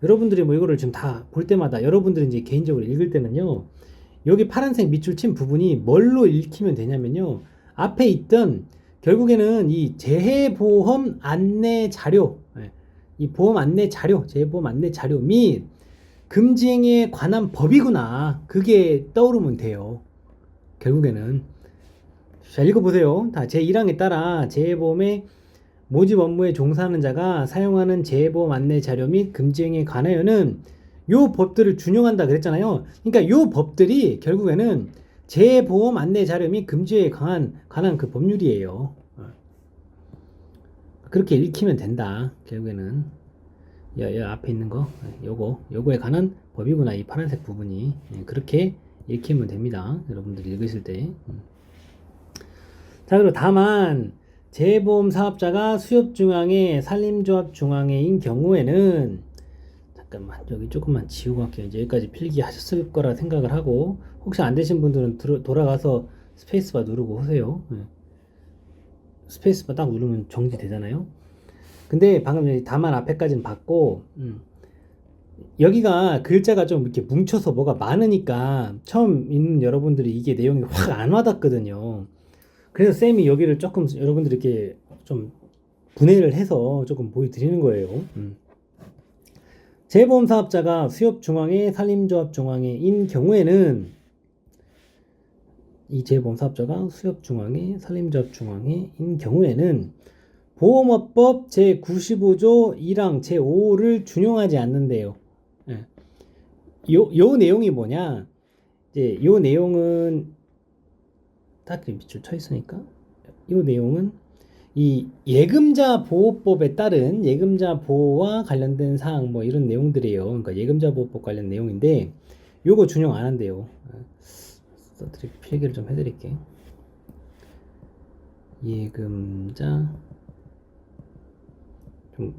여러분들이 뭐 이거를 지금 다 볼 때마다 여러분들이 이제 개인적으로 읽을 때는요 여기 파란색 밑줄 친 부분이 뭘로 읽히면 되냐면요 앞에 있던 결국에는 이 재해보험 안내 자료 이 보험 안내 자료 재해보험 안내 자료 및 금지행위에 관한 법이구나 그게 떠오르면 돼요. 결국에는 자 읽어보세요. 다 제1항에 따라 재해보험의 모집 업무에 종사하는 자가 사용하는 재해보험 안내 자료 및 금지행위에 관하여는 요 법들을 준용한다 그랬잖아요. 그러니까 요 법들이 결국에는 재해보험 안내 자료 및 금지에 관한 그 법률이에요. 그렇게 읽히면 된다. 결국에는 여 앞에 있는 거 요거에 관한 법이구나 이 파란색 부분이 그렇게 읽히면 됩니다. 여러분들이 읽으실 때. 자 그리고 다만 재해보험 사업자가 수협중앙회 산림조합중앙회인 경우에는 잠깐만 여기 조금만 지우고 할게요. 이제 여기까지 필기하셨을 거라 생각을 하고 혹시 안 되신 분들은 돌아가서 스페이스바 누르고 오세요. 스페이스바 딱 누르면 정지되잖아요. 근데 방금 다만 앞에까지는 봤고 여기가 글자가 좀 이렇게 뭉쳐서 뭐가 많으니까 처음 있는 여러분들이 이게 내용이 확 안 와닿거든요. 그래서 쌤이 여기를 조금 여러분들 이렇게 좀 분해를 해서 조금 보여드리는 거예요. 재보험 사업자가 수협중앙회 산림조합중앙회인 경우에는 이 재보험 사업자가 수협중앙회 산림조합중앙회인 경우에는 보험업법 제95조 1항 제5호를 준용하지 않는데요. 요 내용이 뭐냐? 이제 요 내용은 딱 밑줄 쳐 있으니까 요 내용은 이 예금자 보호법에 따른 예금자 보호와 관련된 사항 뭐 이런 내용들이에요. 그러니까 예금자 보호법 관련 내용인데 요거 준용 안 한대요. 필기를 좀 해드릴게. 예금자 좀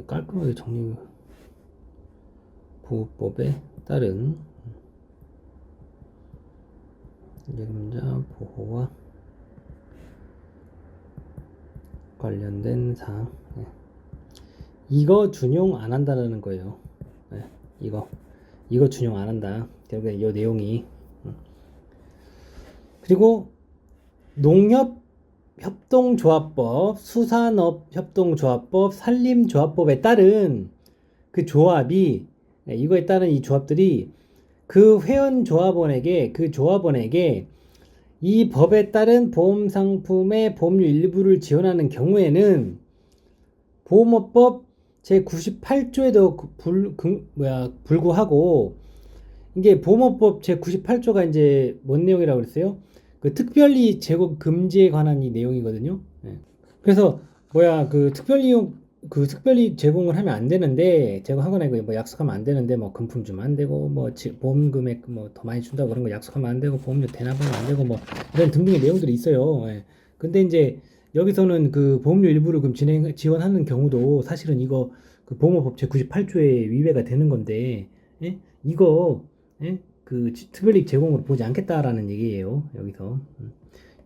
깔끔하게 정리 보호법에 따른 예금자 보호와 관련된 사항 이거 준용 안 한다는 거예요. 이거 준용 안 한다. 결국에 이 내용이 그리고 농협협동조합법, 수산업협동조합법, 산림조합법에 따른 그 조합이 이거에 따른 이 조합들이 그 회원조합원에게 이 법에 따른 보험상품의 보험료 일부를 지원하는 경우에는 보험업법 제98조에도 불구하고 이게 보험업법 제98조가 이제 뭔 내용이라고 그랬어요? 그 특별히 제공 금지에 관한 이 내용이거든요. 그래서 특별히 제공을 하면 안 되는데 제공하거나 이거 뭐 약속하면 안 되는데 뭐 금품 주면 안 되고 뭐 보험 금액 뭐 더 많이 준다고 그런 거 약속하면 안 되고 보험료 대납하면 안 되고 뭐 이런 등등의 내용들이 있어요. 근데 이제 여기서는 그 보험료 일부를 그럼 지원하는 경우도 사실은 이거 그 보험업법 제98조에 위배가 되는 건데 이거 그 특별이익 제공으로 보지 않겠다라는 얘기예요. 여기서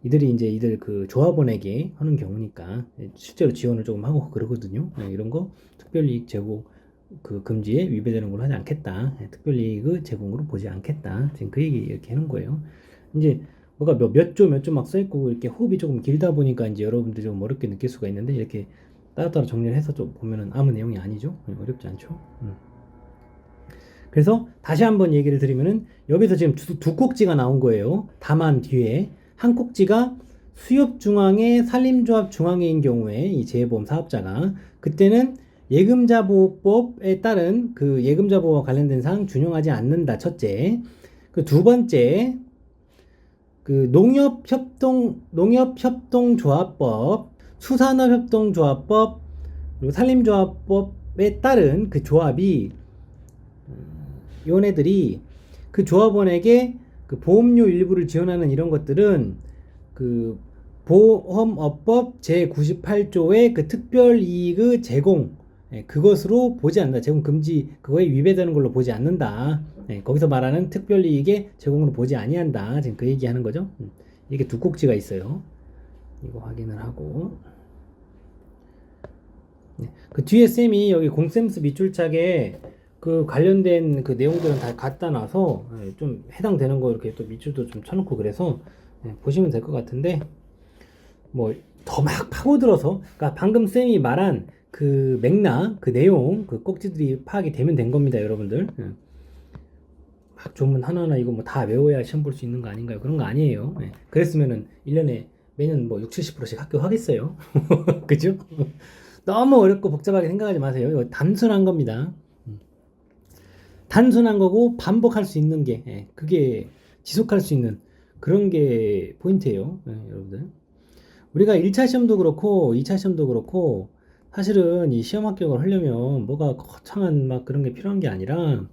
이들 그 조합원에게 하는 경우니까 실제로 지원을 조금 하고 그러거든요. 이런 거 특별이익 제공 그 금지에 위배되는 걸로 하지 않겠다. 특별이익의 제공으로 보지 않겠다. 지금 그 얘기 이렇게 하는 거예요. 이제 뭐가 몇 조 막 써있고 이렇게 호흡이 조금 길다 보니까 이제 여러분들이 좀 어렵게 느낄 수가 있는데 이렇게 따로따로 정리를 해서 좀 보면은 아무 내용이 아니죠. 어렵지 않죠. 그래서 다시 한번 얘기를 드리면은 여기서 지금 두 꼭지가 나온 거예요. 다만 뒤에 한 꼭지가 수협중앙회 산림조합 중앙회인 경우에 이 재해보험 사업자가 그때는 예금자보호법에 따른 그 예금자보호와 관련된 사항 준용하지 않는다. 첫째. 그 두 번째 그 농협협동조합법, 수산업협동조합법, 그리고 산림조합법에 따른 그 조합이 요네들이 그 조합원에게 그 보험료 일부를 지원하는 이런 것들은 그 보험업법 제98조의 그 특별이익의 제공 그것으로 보지 않는다. 제공 금지 그거에 위배되는 걸로 보지 않는다. 거기서 말하는 특별이익의 제공으로 보지 아니한다. 지금 그 얘기하는 거죠. 이게 두 꼭지가 있어요. 이거 확인을 하고 그 뒤에 쌤이 여기 공셈스 밑줄짝에 그 관련된 그 내용들은 다 갖다 놔서 좀 해당되는 거 이렇게 또 밑줄도 좀 쳐놓고 그래서 보시면 될 것 같은데 뭐 더 막 파고들어서 그러니까 방금 쌤이 말한 그 맥락 그 내용 그 꼭지들이 파악이 되면 된 겁니다 여러분들. 막 조문 하나하나 이거 뭐 다 외워야 시험 볼 수 있는 거 아닌가요? 그런 거 아니에요. 그랬으면은 1년에 매년 뭐 60-70%씩 합격하겠어요. 그죠? 너무 어렵고 복잡하게 생각하지 마세요. 이거 단순한 겁니다. 단순한 거고 반복할 수 있는 게 그게 지속할 수 있는 그런 게 포인트예요. 여러분들 우리가 1차 시험도 그렇고 2차 시험도 그렇고 사실은 이 시험 합격을 하려면 뭐가 거창한 막 그런 게 필요한 게 아니라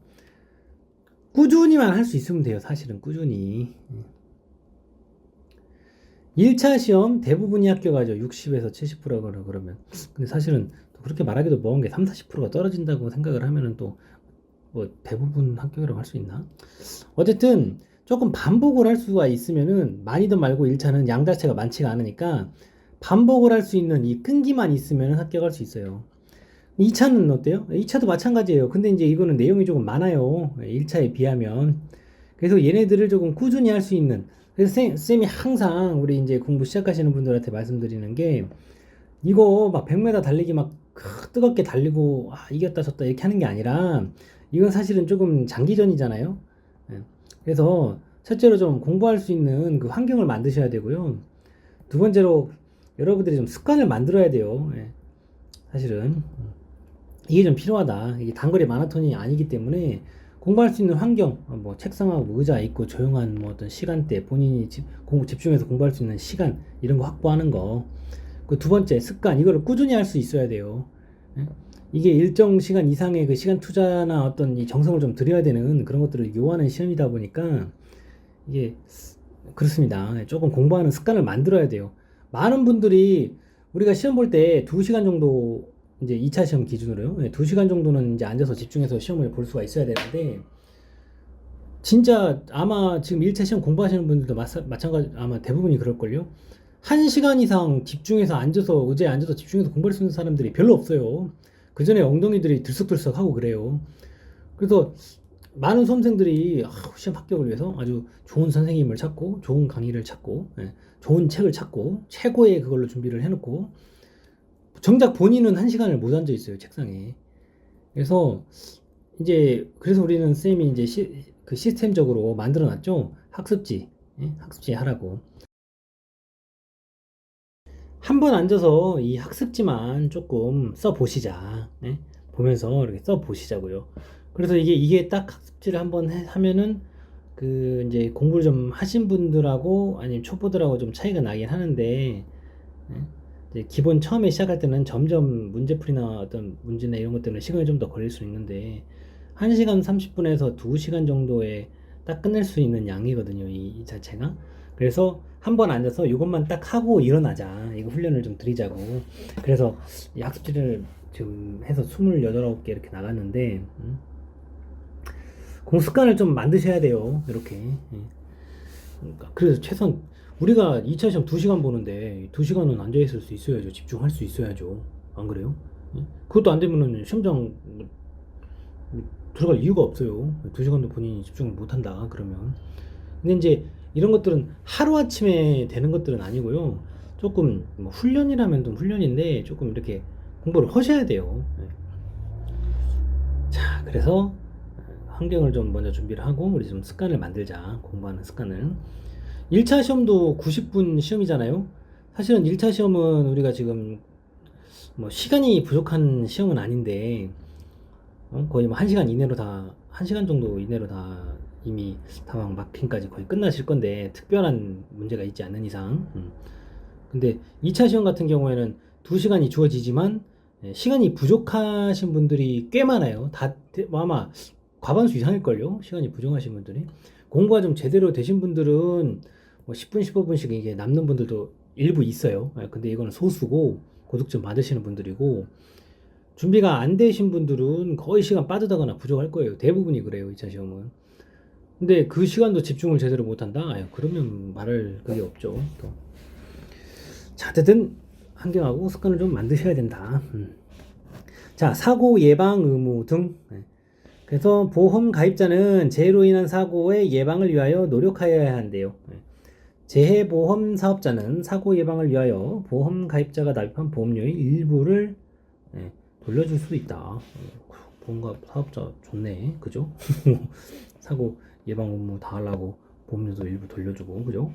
꾸준히만 할 수 있으면 돼요. 사실은 꾸준히 1차 시험 대부분이 합격하죠. 60에서 70%가 그러면 근데 사실은 그렇게 말하기도 뭐한 게 30-40%가 떨어진다고 생각을 하면은 또 뭐 대부분 합격이라고 할 수 있나? 어쨌든 조금 반복을 할 수가 있으면은 많이든 말고 1차는 양 자체가 많지가 않으니까 반복을 할 수 있는 이 끈기만 있으면 합격할 수 있어요. 2차는 어때요? 2차도 마찬가지예요. 근데 이제 이거는 내용이 조금 많아요. 1차에 비하면. 그래서 얘네들을 조금 꾸준히 할 수 있는. 그래서 쌤이 항상 우리 이제 공부 시작하시는 분들한테 말씀드리는 게 이거 막 100m 달리기 막 뜨겁게 달리고 이겼다 졌다 이렇게 하는 게 아니라 이건 사실은 조금 장기전이잖아요. 그래서 첫째로 좀 공부할 수 있는 그 환경을 만드셔야 되고요. 두 번째로 여러분들이 좀 습관을 만들어야 돼요. 사실은 이게 좀 필요하다. 이게 단거리 마라톤이 아니기 때문에 공부할 수 있는 환경, 뭐 책상하고 의자 있고 조용한 뭐 어떤 시간대, 본인이 집중해서 공부할 수 있는 시간 이런 거 확보하는 거. 그 두 번째 습관, 이거를 꾸준히 할 수 있어야 돼요. 이게 일정 시간 이상의 그 시간 투자나 어떤 이 정성을 좀 들여야 되는 그런 것들을 요하는 시험이다 보니까 이게 그렇습니다. 조금 공부하는 습관을 만들어야 돼요. 많은 분들이 우리가 시험 볼 때 2시간 정도 이제 2차 시험 기준으로요. 2시간 정도는 이제 앉아서 집중해서 시험을 볼 수가 있어야 되는데 진짜 아마 지금 1차 시험 공부하시는 분들도 마찬가지 아마 대부분이 그럴걸요. 1시간 이상 집중해서 앉아서 의자에 앉아서 집중해서 공부할 수 있는 사람들이 별로 없어요. 그 전에 엉덩이들이 들썩들썩 하고 그래요. 그래서 많은 수험생들이 시험 합격을 위해서 아주 좋은 선생님을 찾고 좋은 강의를 찾고 좋은 책을 찾고 최고의 그걸로 준비를 해놓고 정작 본인은 1시간을 못 앉아 있어요 책상에. 그래서 이제 그래서 우리는 쌤이 이제 그 시스템적으로 만들어 놨죠. 학습지 학습지 하라고. 한번 앉아서 이 학습지만 조금 써보시자. 보면서 이렇게 써보시자고요. 그래서 이게 딱 학습지를 한번 하면은 그 이제 공부를 좀 하신 분들하고 아니면 초보들하고 좀 차이가 나긴 하는데 이제 기본 처음에 시작할 때는 점점 문제풀이나 어떤 문제나 이런 것 때문에 시간이 좀 더 걸릴 수 있는데 1시간 30분에서 2시간 정도에 딱 끝낼 수 있는 양이거든요. 이 자체가. 그래서 한번 앉아서 이것만 딱 하고 일어나자. 이거 훈련을 좀 드리자고. 그래서 이 학습지를 지금 해서 28개 이렇게 나갔는데 공습관을 좀 만드셔야 돼요. 이렇게. 예. 그러니까 그래서 최소한 우리가 2차 시험 2시간 보는데 2시간은 앉아 있을 수 있어야죠. 집중할 수 있어야죠. 안 그래요? 예? 그것도 안 되면은 시험장 들어갈 이유가 없어요. 2시간도 본인이 집중을 못 한다 그러면. 근데 이제 이런 것들은 하루아침에 되는 것들은 아니고요. 조금 뭐 훈련이라면 좀 훈련인데 조금 이렇게 공부를 하셔야 돼요. 예. 자, 그래서 환경을 좀 먼저 준비를 하고 우리 좀 습관을 만들자. 공부하는 습관을. 1차 시험도 90분 시험이잖아요. 사실은 1차 시험은 우리가 지금 뭐 시간이 부족한 시험은 아닌데 거의 뭐 1시간 이내로 다 1시간 정도 이내로 다 이미 다막 마킹까지 거의 끝나실 건데 특별한 문제가 있지 않는 이상 근데 2차 시험 같은 경우에는 2시간이 주어지지만 시간이 부족하신 분들이 꽤 많아요. 뭐 아마 과반수 이상일걸요. 시간이 부족하신 분들이. 공부가 좀 제대로 되신 분들은 뭐 10분, 15분씩 이게 남는 분들도 일부 있어요. 근데 이거는 소수고 고득점 받으시는 분들이고 준비가 안 되신 분들은 거의 시간 빠듯하거나 부족할 거예요. 대부분이 그래요, 2차 시험은. 근데 그 시간도 집중을 제대로 못한다? 그러면 말할 그게 없죠. 또. 자, 어쨌든 환경하고 습관을 좀 만드셔야 된다. 자, 사고 예방 의무 등. 그래서 보험 가입자는 재해로 인한 사고의 예방을 위하여 노력하여야 한대요. 재해보험 사업자는 사고 예방을 위하여 보험 가입자가 납입한 보험료의 일부를 돌려줄 수 있다. 보험 사업자 좋네, 그죠? 사고 예방 업무 다 하려고 보험료도 일부 돌려주고, 그죠?